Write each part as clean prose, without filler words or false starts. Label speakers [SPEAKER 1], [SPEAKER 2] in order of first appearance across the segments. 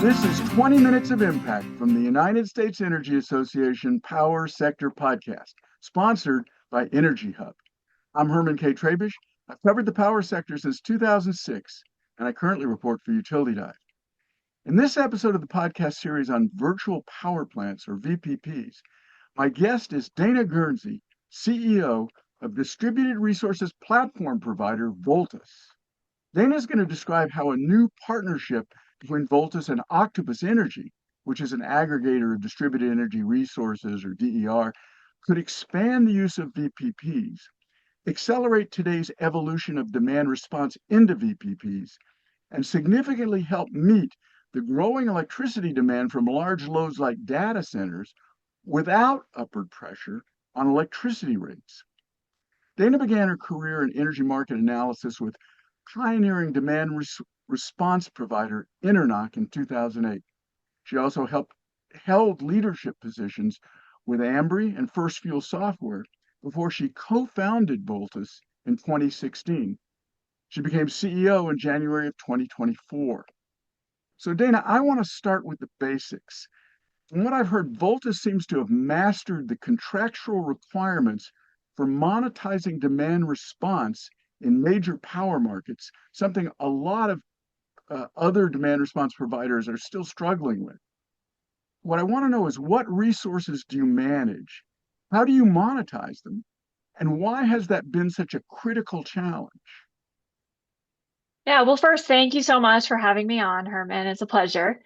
[SPEAKER 1] This is 20 Minutes of Impact from the United States Energy Association Power Sector Podcast, sponsored by Energy Hub. I'm Herman K. Trabish. I've covered the power sector since 2006, and I currently report for Utility Dive. In this episode of the podcast series on virtual power plants, or VPPs, my guest is Dana Guernsey, CEO of distributed resources platform provider Voltus. Dana is going to describe how a new partnership between Voltus and Octopus Energy, which is an aggregator of distributed energy resources, or DER, could expand the use of VPPs, accelerate today's evolution of demand response into VPPs, and significantly help meet the growing electricity demand from large loads like data centers without upward pressure on electricity rates. Dana began her career in energy market analysis with pioneering demand response provider Internoc in 2008. She also held leadership positions with Ambry and First Fuel Software before she co-founded Voltus in 2016. She became CEO in January of 2024. So Dana, I want to start with the basics. From what I've heard, Voltus seems to have mastered the contractual requirements for monetizing demand response in major power markets, something a lot of other demand response providers are still struggling with. What I want to know is, what resources do you manage? How do you monetize them? And why has that been such a critical challenge?
[SPEAKER 2] Yeah, well, first, thank you so much for having me on, Herman. It's a pleasure.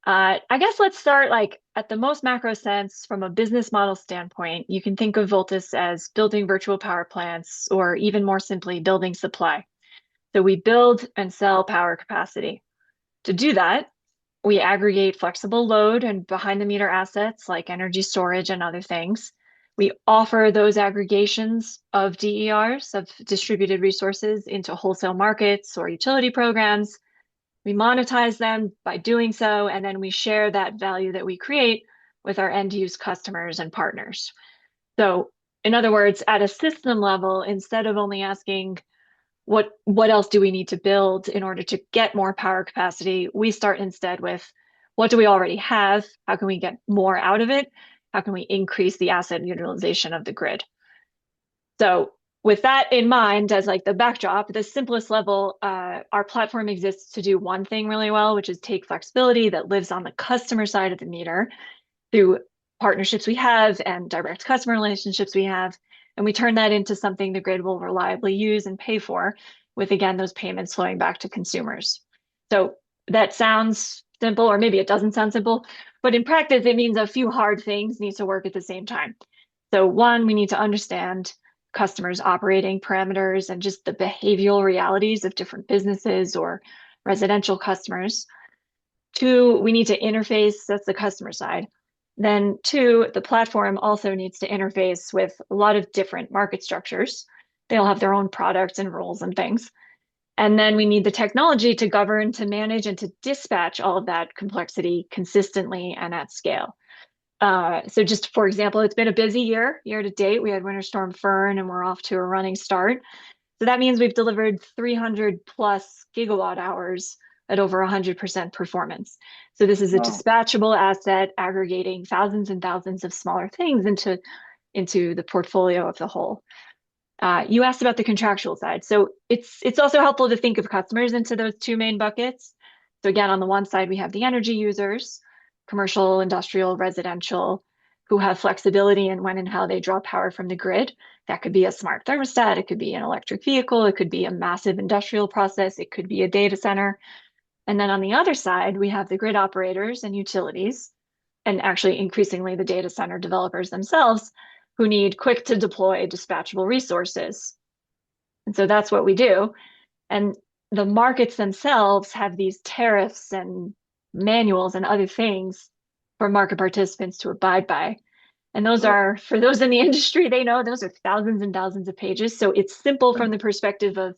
[SPEAKER 2] I guess let's start like at the most macro sense from a business model standpoint. You can think of Voltus as building virtual power plants, or even more simply, building supply. So we build and sell power capacity. To do that, we aggregate flexible load and behind the meter assets like energy storage and other things. We offer those aggregations of DERs, of distributed resources, into wholesale markets or utility programs. We monetize them by doing so, and then we share that value that we create with our end use customers and partners. So, in other words, at a system level, instead of only asking what else do we need to build in order to get more power capacity, we start instead with what do we already have? How can we get more out of it? How can we increase the asset utilization of the grid? So with that in mind as like the backdrop, the simplest level, our platform exists to do one thing really well, which is take flexibility that lives on the customer side of the meter through partnerships we have and direct customer relationships we have. And we turn that into something the grid will reliably use and pay for, with, again, those payments flowing back to consumers. So that sounds simple, or maybe it doesn't sound simple, but in practice, it means a few hard things need to work at the same time. So one, we need to understand customers' operating parameters and just the behavioral realities of different businesses or residential customers. Two, we need to interface, that's the customer side. Then two, the platform also needs to interface with a lot of different market structures. They'll have their own products and rules and things. And then we need the technology to govern, to manage, and to dispatch all of that complexity consistently and at scale. So just for example, it's been a busy year to date. We had Winter Storm Fern and we're off to a running start. So that means we've delivered 300 plus gigawatt hours at over 100% performance. So this is a
[SPEAKER 1] Wow.
[SPEAKER 2] dispatchable asset aggregating thousands and thousands of smaller things into the portfolio of the whole. You asked about the contractual side. So it's also helpful to think of customers into those two main buckets. So again, on the one side, we have the energy users, commercial, industrial, residential, who have flexibility in when and how they draw power from the grid. That could be a smart thermostat, it could be an electric vehicle, it could be a massive industrial process, it could be a data center. And then on the other side, we have the grid operators and utilities, and actually increasingly the data center developers themselves, who need quick to deploy dispatchable resources. And so that's what we do. And the markets themselves have these tariffs and manuals and other things for market participants to abide by. And those
[SPEAKER 1] Well,
[SPEAKER 2] are, for those in the industry, they know those are thousands and thousands of pages. So it's simple from the perspective of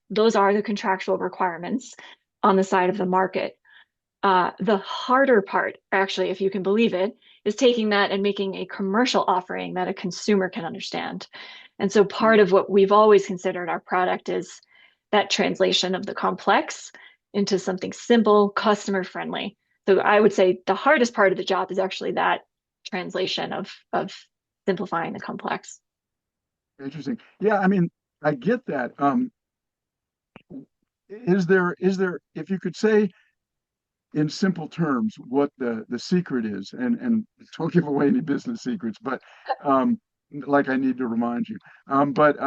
[SPEAKER 2] those are the contractual requirements on the side of the market. The harder part, actually, if you can believe it, is taking that and making a commercial offering that a consumer can understand. And so part of what we've always considered our product is that translation of the complex into something simple, customer friendly, So I would say the hardest part of the job is actually that translation of simplifying the complex.
[SPEAKER 1] Interesting. Yeah, I mean, I get that. Is there if you could say in simple terms what the secret is, and don't give away any business secrets, but um, like I need to remind you. But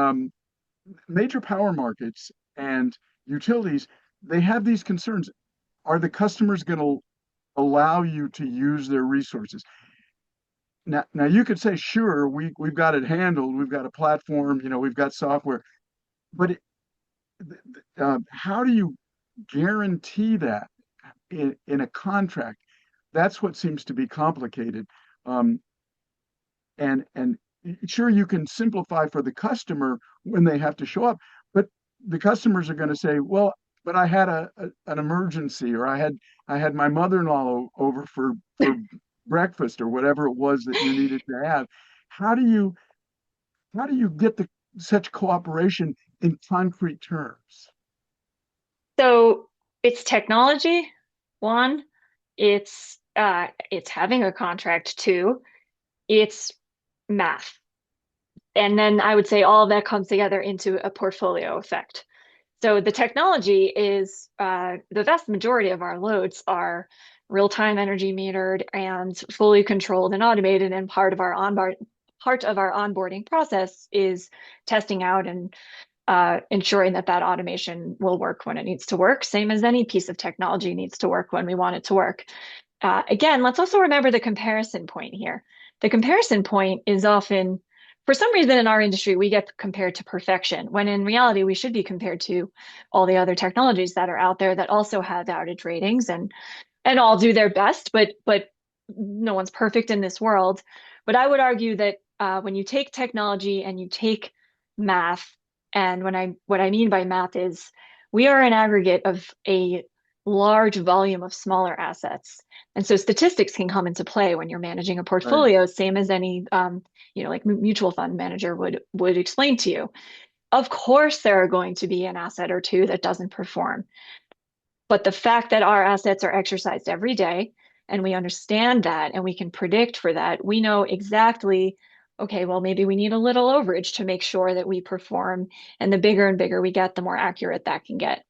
[SPEAKER 1] major power markets and utilities, they have these concerns. Are the customers going to allow you to use their resources? Now you could say, sure, we've got it handled. We've got a platform, we've got software, but how do you guarantee that in a contract? That's what seems to be complicated. Um, and sure, you can simplify for the customer when they have to show up, but the customers are going to say, well, but I had an emergency, or I had my mother-in-law over for breakfast, or whatever it was that you needed to have. How do you how do you get the such cooperation in concrete terms?
[SPEAKER 2] So it's technology, one, it's having a contract, two, it's math. And then I would say all of that comes together into a portfolio effect. So the technology is the vast majority of our loads are real-time energy metered and fully controlled and automated. And part of our onboarding process is testing out and ensuring that that automation will work when it needs to work, same as any piece of technology needs to work when we want it to work. Again, let's also remember the comparison point here. The comparison point is often, for some reason in our industry, we get compared to perfection, when in reality, we should be compared to all the other technologies that are out there that also have outage ratings and all do their best, but no one's perfect in this world. But I would argue that when you take technology and you take math, and what I mean by math is we are an aggregate of a large volume of smaller assets. And so statistics can come into play when you're managing a
[SPEAKER 1] Right.
[SPEAKER 2] portfolio, same as any like mutual fund manager would explain to you. Of course, there are going to be an asset or two that doesn't perform. But the fact that our assets are exercised every day and we understand that and we can predict for that, we know exactly, okay, well, maybe we need a little overage to make sure that we perform. And the bigger and bigger we get, the more accurate that can get.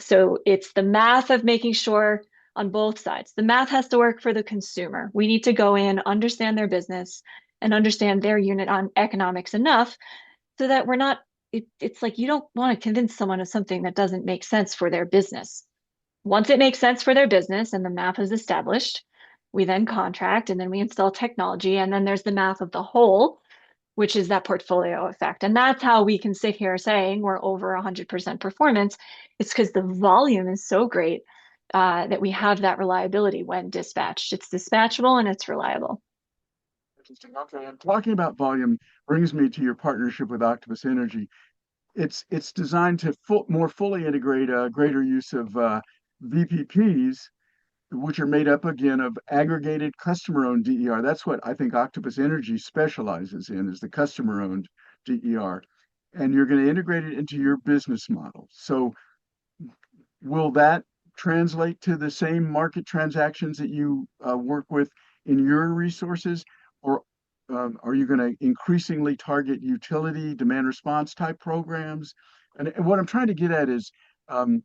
[SPEAKER 2] So it's the math of making sure on both sides. The math has to work for the consumer. We need to go in, understand their business, and understand their unit on economics enough so that we're not, it's like you don't want to convince someone of something that doesn't make sense for their business. Once it makes sense for their business and the math is established, we then contract and then we install technology. And then there's the math of the whole, which is that portfolio effect. And that's how we can sit here saying we're over 100% performance. It's because the volume is so great that we have that reliability when dispatched. It's dispatchable and it's reliable.
[SPEAKER 1] Interesting. Okay. And talking about volume brings me to your partnership with Octopus Energy. It's designed to more fully integrate a greater use of VPPs, which are made up again of aggregated customer-owned DER. That's what I think Octopus Energy specializes in, is the customer-owned DER. And you're going to integrate it into your business model. So will that translate to the same market transactions that you work with in your resources, or are you going to increasingly target utility demand response type programs? And what I'm trying to get at is, um,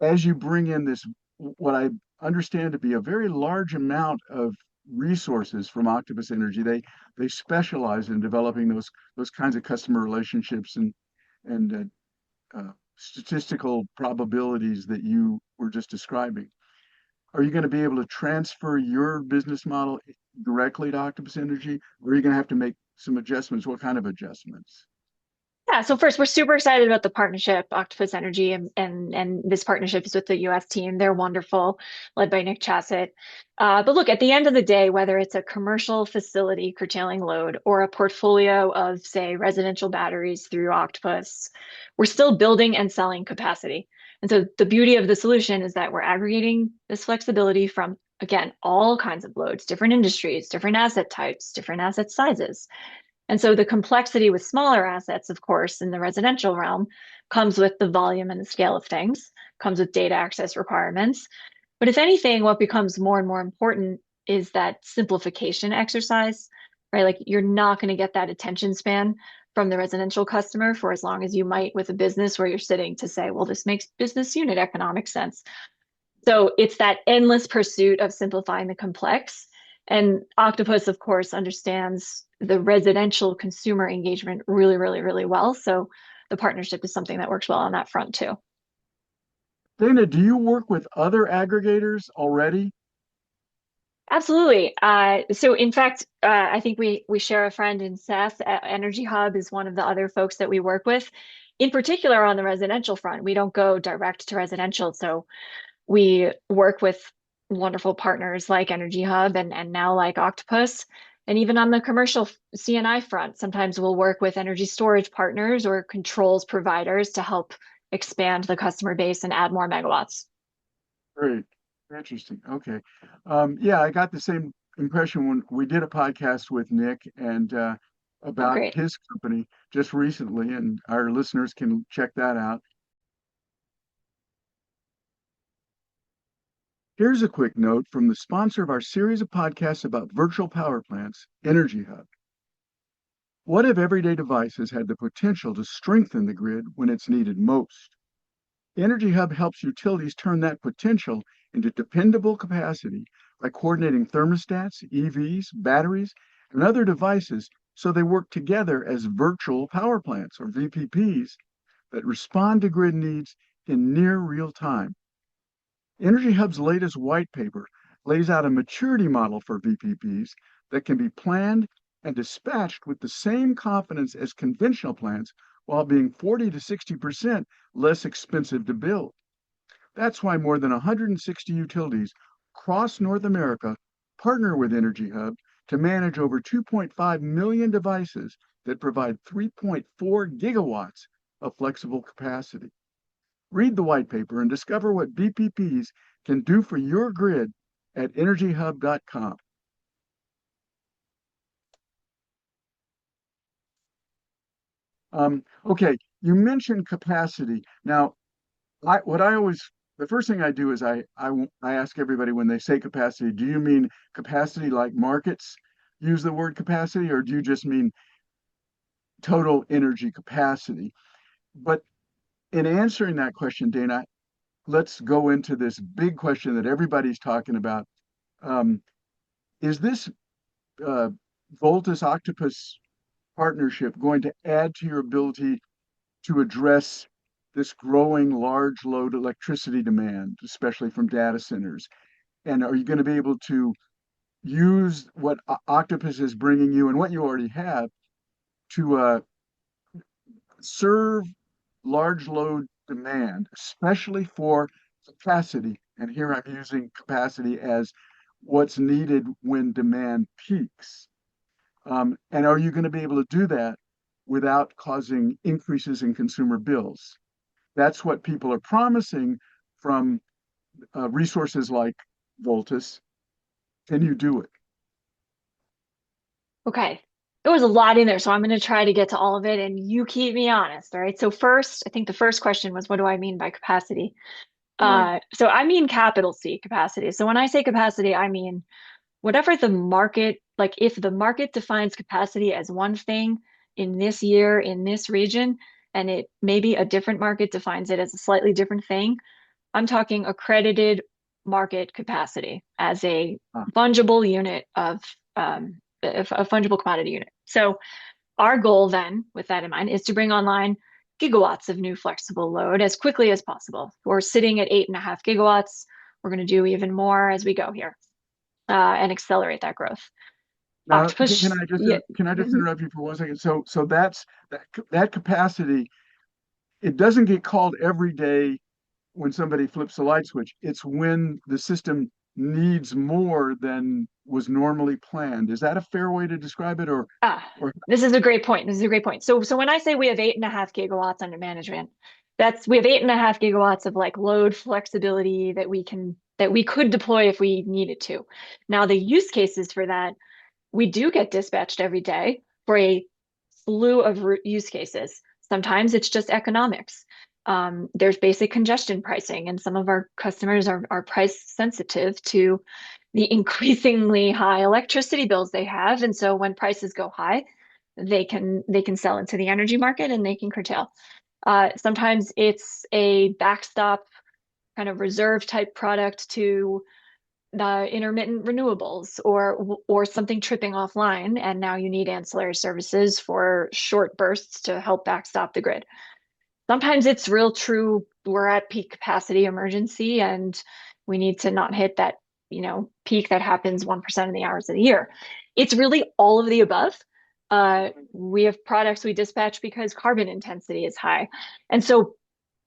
[SPEAKER 1] as you bring in this, what I understand to be a very large amount of resources from Octopus Energy, they specialize in developing those kinds of customer relationships and statistical probabilities that you were just describing. Are you going to be able to transfer your business model directly to Octopus Energy, or are you going to have to make some adjustments? What kind of adjustments?
[SPEAKER 2] Yeah, so first, we're super excited about the partnership, Octopus Energy, and this partnership is with the US team. They're wonderful, led by Nick Chassett. But look, at the end of the day, whether it's a commercial facility curtailing load or a portfolio of, say, residential batteries through Octopus, we're still building and selling capacity. And so the beauty of the solution is that we're aggregating this flexibility from, again, all kinds of loads, different industries, different asset types, different asset sizes. And so the complexity with smaller assets, of course, in the residential realm comes with the volume and the scale of things, comes with data access requirements. But if anything, what becomes more and more important is that simplification exercise, right? Like you're not going to get that attention span from the residential customer for as long as you might with a business where you're sitting to say, well, this makes business unit economic sense. So it's that endless pursuit of simplifying the complex. And Octopus, of course, understands the residential consumer engagement really, really, really well. So the partnership is something that works well on that front too.
[SPEAKER 1] Dana, do you work with other aggregators already?
[SPEAKER 2] Absolutely. So in fact, I think we share a friend in Seth. Energy Hub is one of the other folks that we work with. In particular, on the residential front, we don't go direct to residential. So we work with wonderful partners like Energy Hub and now like Octopus. And even on the commercial CNI front, sometimes we'll work with energy storage partners or controls providers to help expand the customer base and add more megawatts.
[SPEAKER 1] Great. Interesting. Okay. Yeah, I got the same impression when we did a podcast with Nick and
[SPEAKER 2] Oh,
[SPEAKER 1] about
[SPEAKER 2] great.
[SPEAKER 1] his company just recently, and our listeners can check that out. Here's a quick note from the sponsor of our series of podcasts about virtual power plants, Energy Hub. What if everyday devices had the potential to strengthen the grid when it's needed most? Energy Hub helps utilities turn that potential into dependable capacity by coordinating thermostats, EVs, batteries, and other devices so they work together as virtual power plants or VPPs that respond to grid needs in near real time. Energy Hub's latest white paper lays out a maturity model for VPPs that can be planned and dispatched with the same confidence as conventional plants while being 40 to 60% less expensive to build. That's why more than 160 utilities across North America partner with Energy Hub to manage over 2.5 million devices that provide 3.4 gigawatts of flexible capacity. Read the white paper and discover what VPPs can do for your grid at energyhub.com. Okay, you mentioned capacity. Now, what I always the first thing I do is I ask everybody when they say capacity, do you mean capacity like markets use the word capacity, or do you just mean total energy capacity? But in answering that question, Dana, let's go into this big question that everybody's talking about. Um, is this uh, Voltus Octopus partnership going to add to your ability to address this growing large load electricity demand, especially from data centers? And are you going to be able to use what Octopus is bringing you and what you already have to serve large load demand, especially for capacity? And here I'm using capacity as what's needed when demand peaks. And are you going to be able to do that without causing increases in consumer bills? That's what people are promising from resources like Voltus. Can you do it?
[SPEAKER 2] Okay. There was a lot in there, so I'm going to try to get to all of it and you keep me honest. All right. So first, I think the first question was, what do I mean by capacity?
[SPEAKER 1] Right.
[SPEAKER 2] So I mean capital C capacity. So when I say capacity, I mean whatever the market, like if the market defines capacity as one thing in this year, in this region, and it maybe a different market defines it as a slightly different thing, I'm talking accredited market capacity as a
[SPEAKER 1] Ah,
[SPEAKER 2] fungible unit of a fungible commodity unit. So our goal then, with that in mind, is to bring online gigawatts of new flexible load as quickly as possible. We're sitting at 8.5 gigawatts. We're going to do even more as we go here and accelerate that growth.
[SPEAKER 1] now,
[SPEAKER 2] Octopus, yeah.
[SPEAKER 1] can I just interrupt you for 1 second? So that capacity. It doesn't get called every day when somebody flips the light switch. It's when the system needs more than was normally planned. Is that a fair way to describe it, or
[SPEAKER 2] This is a great point. This is a great point. So when I say we have 8.5 gigawatts under management, we have 8.5 gigawatts of like load flexibility that we could deploy if we needed to. Now the use cases for that, we do get dispatched every day for a slew of use cases. Sometimes it's just economics. There's basic congestion pricing, and some of our customers are price sensitive to the increasingly high electricity bills they have. And so when prices go high, they can sell into the energy market and they can curtail. Sometimes it's a backstop kind of reserve type product to the intermittent renewables or something tripping offline, and now you need ancillary services for short bursts to help backstop the grid. Sometimes it's real true, we're at peak capacity emergency and we need to not hit that, peak that happens 1% of the hours of the year. It's really all of the above. We have products we dispatch because carbon intensity is high. And so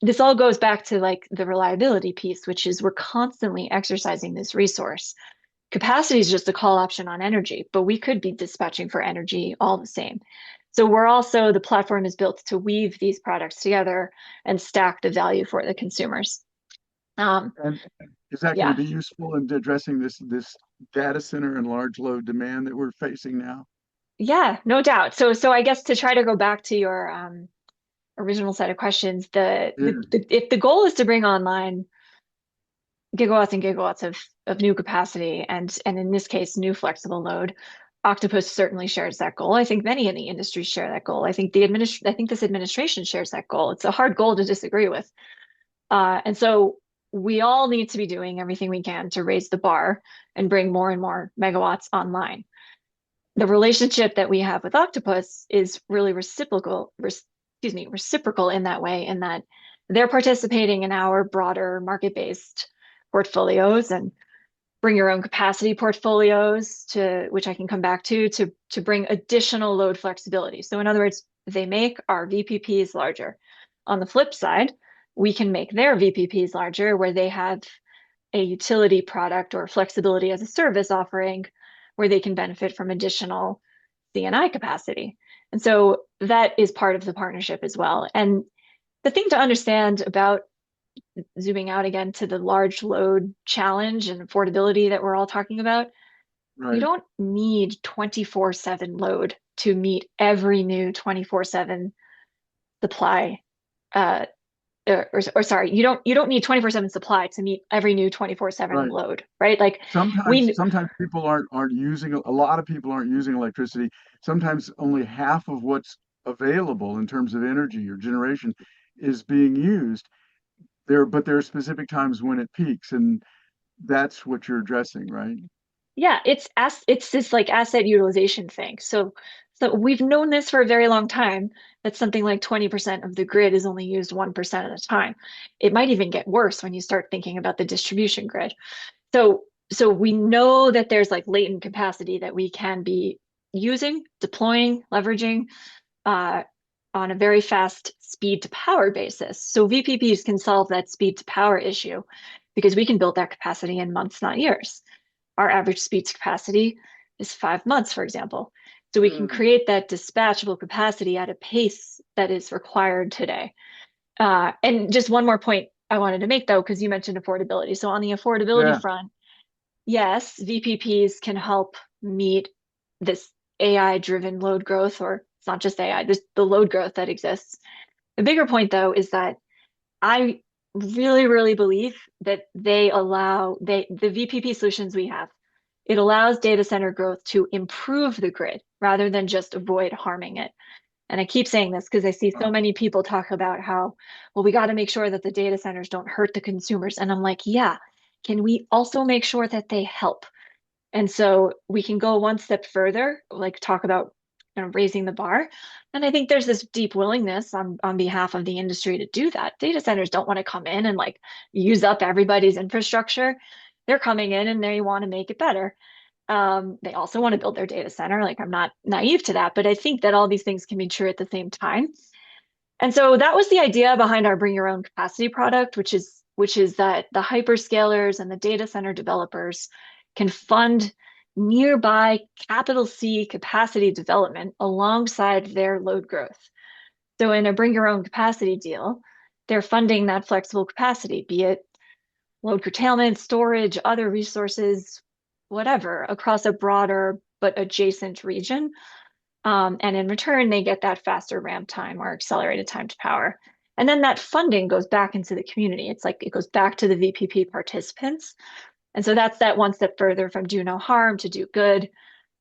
[SPEAKER 2] this all goes back to like the reliability piece, which is we're constantly exercising this resource. Capacity is just a call option on energy, but we could be dispatching for energy all the same. So the platform is built to weave these products together and stack the value for the consumers. Um,
[SPEAKER 1] And is that going to
[SPEAKER 2] yeah,
[SPEAKER 1] be useful in addressing this data center and large load demand that we're facing now?
[SPEAKER 2] yeah, no doubt. So I guess to try to go back to your original set of questions,
[SPEAKER 1] Yeah,
[SPEAKER 2] if the goal is to bring online gigawatts and gigawatts of new capacity and in this case new flexible load, Octopus certainly shares that goal. I think many in the industry share that goal. I think this administration shares that goal. It's a hard goal to disagree with. And so we all need to be doing everything we can to raise the bar and bring more and more megawatts online. The relationship that we have with Octopus is really reciprocal in that way, in that they're participating in our broader market-based portfolios and bring your own capacity portfolios to which I can come back to bring additional load flexibility. So in other words, they make our VPPs larger. On the flip side, we can make their VPPs larger where they have a utility product or flexibility as a service offering where they can benefit from additional CNI capacity. And so that is part of the partnership as well. And the thing to understand about zooming out again to the large load challenge and affordability that we're all talking about, you
[SPEAKER 1] right.
[SPEAKER 2] don't need 24/7 load to meet every new 24/7 supply. Uh, or sorry, you don't need 24/7 supply to meet every new 24/7
[SPEAKER 1] Right.
[SPEAKER 2] load, right? Like
[SPEAKER 1] Sometimes,
[SPEAKER 2] we,
[SPEAKER 1] sometimes people aren't using a lot of people aren't using electricity. Sometimes only half of what's available in terms of energy or generation is being used there, but there are specific times when it peaks, and that's what you're addressing, right?
[SPEAKER 2] yeah, it's this like asset utilization thing. So we've known this for a very long time that something like 20% of the grid is only used 1% of the time. It might even get worse when you start thinking about the distribution grid. So we know that there's like latent capacity that we can be using, deploying, leveraging uh, on a very fast speed to power basis. So VPPs can solve that speed to power issue because we can build that capacity in months, not years. Our average speed to capacity is 5 months, for example. So we can
[SPEAKER 1] Mm,
[SPEAKER 2] create that dispatchable capacity at a pace that is required today. And just one more point I wanted to make, though, because you mentioned affordability. So on the affordability
[SPEAKER 1] yeah,
[SPEAKER 2] front, yes, VPPs can help meet this AI-driven load growth, or it's not just AI, this the load growth that exists. The bigger point, though, is that I really, really believe that the VPP solutions we have, it allows data center growth to improve the grid rather than just avoid harming it. And I keep saying this because I see so many people talk about how, well, we got to make sure that the data centers don't hurt the consumers. And I'm like, yeah, can we also make sure that they help? And so we can go one step further, like talk about raising the bar. And I think there's this deep willingness on behalf of the industry to do that. Data centers don't want to come in and like use up everybody's infrastructure. They're coming in and they want to make it better. They also want to build their data center. Like I'm not naive to that, but I think that all these things can be true at the same time. And so that was the idea behind our bring your own capacity product, which is that the hyperscalers and the data center developers can fund nearby capital C capacity development alongside their load growth. So in a bring your own capacity deal, they're funding that flexible capacity, be it load curtailment, storage, other resources, whatever, across a broader but adjacent region. And in return, they get that faster ramp time or accelerated time to power. And then that funding goes back into the community. It's like it goes back to the VPP participants. And so that's that one step further from do no harm to do good.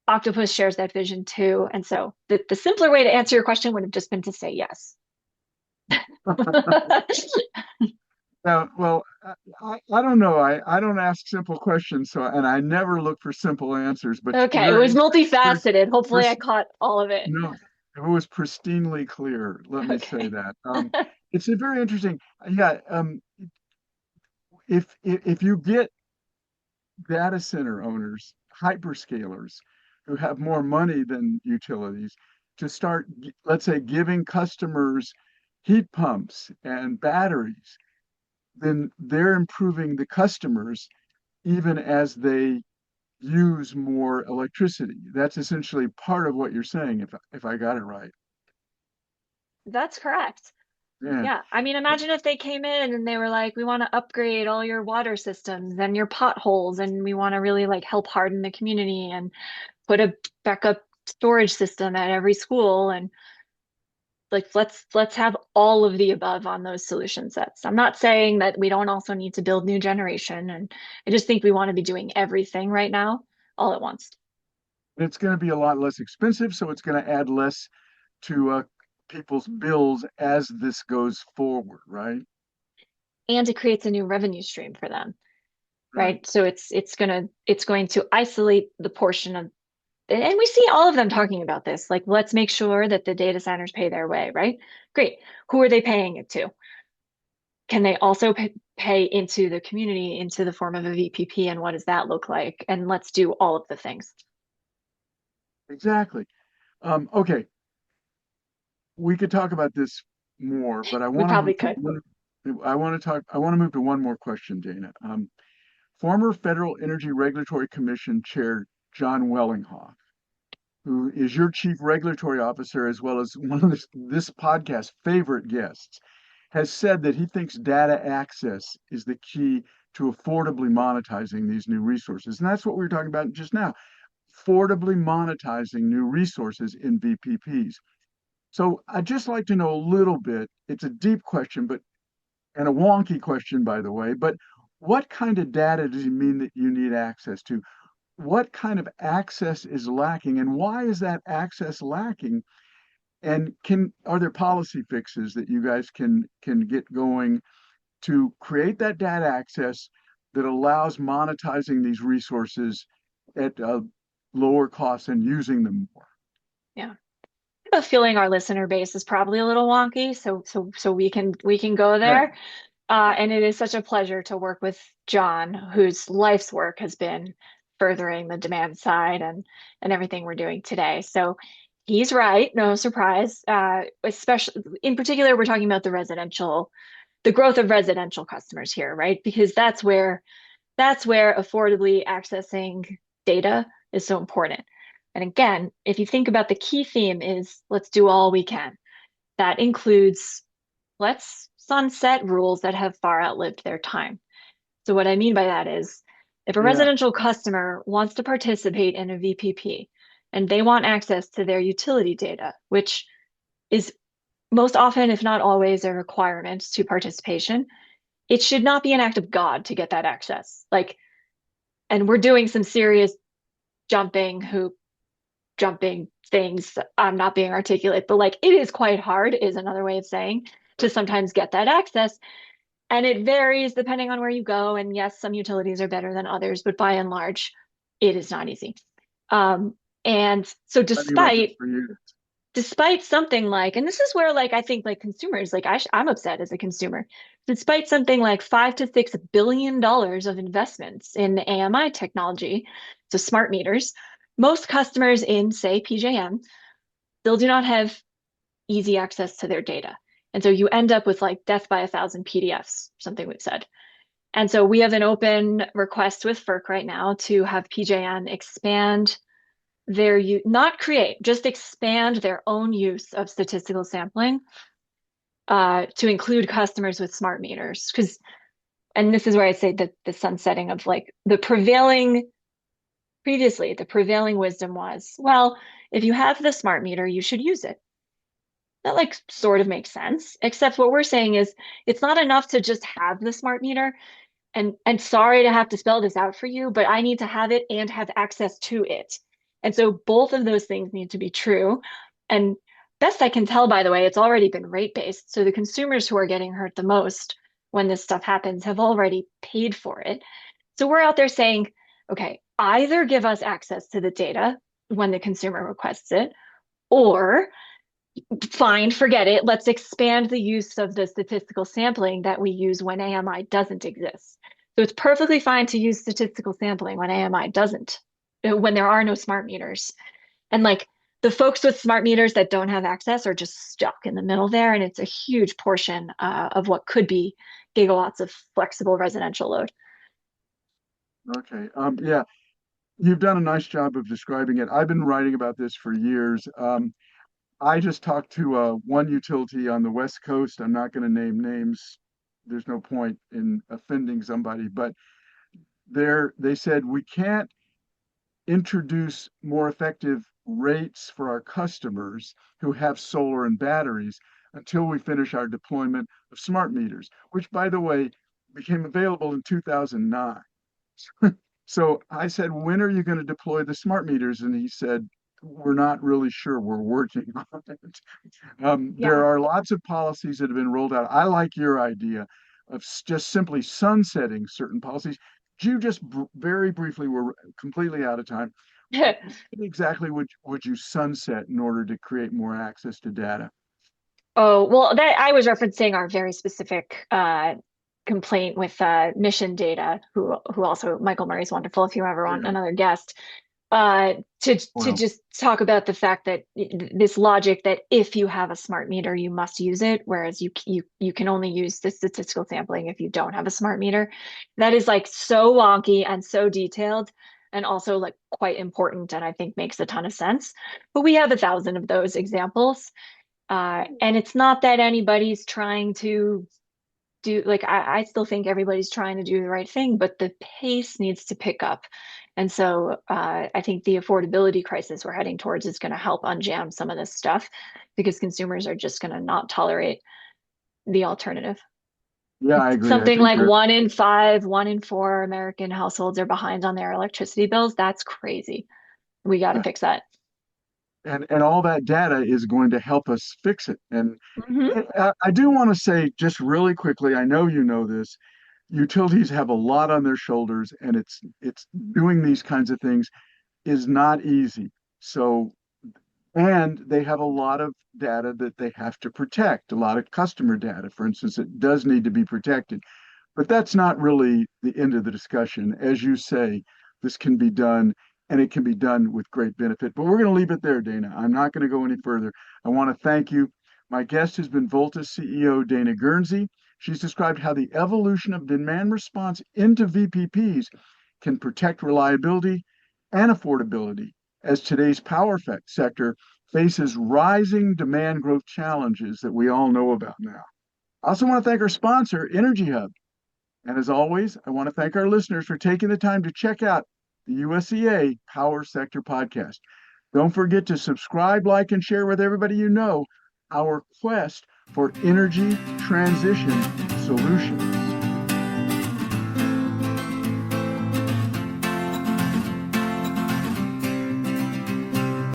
[SPEAKER 2] Octopus shares that vision too. And so the simpler way to answer your question would have just been to say yes.
[SPEAKER 1] Well, I don't know. I don't ask simple questions, so and I never look for simple answers. But
[SPEAKER 2] Okay, it
[SPEAKER 1] your
[SPEAKER 2] was
[SPEAKER 1] answer is
[SPEAKER 2] multifaceted. Hopefully, I
[SPEAKER 1] pers-
[SPEAKER 2] caught all of it.
[SPEAKER 1] no, it was pristinely clear. Let me say
[SPEAKER 2] Okay.
[SPEAKER 1] that. It's a very interesting. Yeah. If you get data center owners, hyperscalers, who have more money than utilities, to start, let's say, giving customers heat pumps and batteries, then they're improving the customers even as they use more electricity. That's essentially part of what you're saying, if I got it right.
[SPEAKER 2] That's correct.
[SPEAKER 1] Yeah,
[SPEAKER 2] Yeah. I mean, imagine if they came in and they were like, we want to upgrade all your water systems and your potholes, and we want to really like help harden the community and put a backup storage system at every school. And like, let's have all of the above on those solution sets. I'm not saying that we don't also need to build new generation. And I just think we want to be doing everything right now all at once.
[SPEAKER 1] and it's going to be a lot less expensive, so it's going to add less to people's bills as this goes forward, right?
[SPEAKER 2] And it creates a new revenue stream for them,
[SPEAKER 1] Right.
[SPEAKER 2] right? So it's going to isolate the portion of, and we see all of them talking about this, like let's make sure that the data centers pay their way, right? Great. Who are they paying it to? Can they also pay into the community into the form of a VPP, and what does that look like? And let's do all of the things.
[SPEAKER 1] Exactly. Okay, we could talk about this more, but
[SPEAKER 2] We probably could.
[SPEAKER 1] I want to move to one more question, Dana. Former Federal Energy Regulatory Commission Chair John Wellinghoff, who is your chief regulatory officer as well as one of this podcast's favorite guests, has said that he thinks data access is the key to affordably monetizing these new resources. And that's what we were talking about just now, affordably monetizing new resources in VPPs. So I'd just like to know a little bit. It's a deep question, but and a wonky question, by the way, but what kind of data does he mean that you need access to? What kind of access is lacking, and why is that access lacking? And can are there policy fixes that you guys can get going to create that data access that allows monetizing these resources at a lower cost and using them more?
[SPEAKER 2] Yeah. I have a feeling our listener base is probably a little wonky, so we can go
[SPEAKER 1] Yeah,
[SPEAKER 2] there. And it is such a pleasure to work with John, whose life's work has been furthering the demand side and everything we're doing today. So he's right, no surprise. Especially in particular, we're talking about the growth of residential customers here, right? Because that's where affordably accessing data is so important. And again, if you think about the key theme is let's do all we can. That includes let's sunset rules that have far outlived their time. So what I mean by that is if a
[SPEAKER 1] yeah.
[SPEAKER 2] residential customer wants to participate in a VPP and they want access to their utility data, which is most often, if not always, a requirement to participation, it should not be an act of God to get that access. Like, and we're doing some serious hoop jumping things. I'm not being articulate, but like it is quite hard, is another way of saying, to sometimes get that access. And it varies depending on where you go. And yes, some utilities are better than others, but by and large, it is not easy. Um, and so
[SPEAKER 1] Plenty like it
[SPEAKER 2] despite
[SPEAKER 1] for you.
[SPEAKER 2] despite something like, and this is where like I think like consumers, like I'm upset as a consumer, despite something like $5 to $6 billion of investments in AMI technology, so smart meters, most customers in, say, PJM still do not have easy access to their data. And so you end up with like death by 1,000 PDFs, something we've said. And so we have an open request with FERC right now to have PJM expand their not create, just expand their own use of statistical sampling to include customers with smart meters. Because, and this is where I say that the sunsetting of like the prevailing wisdom was, well, if you have the smart meter, you should use it. that like sort of makes sense. Except what we're saying is it's not enough to just have the smart meter. And sorry to have to spell this out for you, but I need to have it and have access to it. And so both of those things need to be true. And best I can tell, by the way, it's already been rate-based. So the consumers who are getting hurt the most when this stuff happens have already paid for it. So we're out there saying, okay, either give us access to the data when the consumer requests it, or fine, forget it. Let's expand the use of the statistical sampling that we use when AMI doesn't exist. So it's perfectly fine to use statistical sampling when AMI doesn't, when there are no smart meters. And like the folks with smart meters that don't have access are just stuck in the middle there. And it's a huge portion of what could be gigawatts of flexible residential load.
[SPEAKER 1] Okay. Yeah, you've done a nice job of describing it. I've been writing about this for years. I just talked to one utility on the West Coast. I'm not going to name names. There's no point in offending somebody, but they said we can't introduce more effective rates for our customers who have solar and batteries until we finish our deployment of smart meters, which, by the way, became available in 2009. So I said, when are you going to deploy the smart meters? And he said, we're not really sure. We're working on it. There
[SPEAKER 2] Yeah.
[SPEAKER 1] are lots of policies that have been rolled out. I like your idea of just simply sunsetting certain policies. You just very briefly, we're completely out of time. What exactly would you sunset in order to create more access to data?
[SPEAKER 2] Oh, well, that I was referencing our very specific complaint with Mission Data, who also Michael Murray's wonderful if you ever want
[SPEAKER 1] Yeah.
[SPEAKER 2] another guest. Uh, to
[SPEAKER 1] Well,
[SPEAKER 2] just talk about the fact that this logic that if you have a smart meter, you must use it, whereas you can only use the statistical sampling if you don't have a smart meter. That is like so wonky and so detailed and also like quite important and I think makes a ton of sense. But we have 1,000 of those examples. And it's not that anybody's trying to do like I still think everybody's trying to do the right thing, but the pace needs to pick up. And so I think the affordability crisis we're heading towards is going to help unjam some of this stuff because consumers are just going to not tolerate the alternative.
[SPEAKER 1] yeah, I agree. I
[SPEAKER 2] Something
[SPEAKER 1] think
[SPEAKER 2] like
[SPEAKER 1] you're,
[SPEAKER 2] 1 in 5, 1 in 4 American households are behind on their electricity bills. That's crazy. We got to
[SPEAKER 1] yeah,
[SPEAKER 2] fix that.
[SPEAKER 1] and all that data is going to help us fix it. And
[SPEAKER 2] Mhm.
[SPEAKER 1] I do want to say just really quickly, I know you know this, utilities have a lot on their shoulders, and it's doing these kinds of things is not easy. So, and they have a lot of data that they have to protect, a lot of customer data, for instance, it does need to be protected. But that's not really the end of the discussion. As you say, this can be done and it can be done with great benefit. But we're going to leave it there, Dana. I'm not going to go any further. I want to thank you. My guest has been Voltus CEO Dana Guernsey. She's described how the evolution of demand response into VPPs can protect reliability and affordability as today's power sector faces rising demand growth challenges that we all know about now. I also want to thank our sponsor, Energy Hub. And as always, I want to thank our listeners for taking the time to check out the USEA Power Sector Podcast. Don't forget to subscribe, like, and share with everybody you know our quest for energy transition solutions.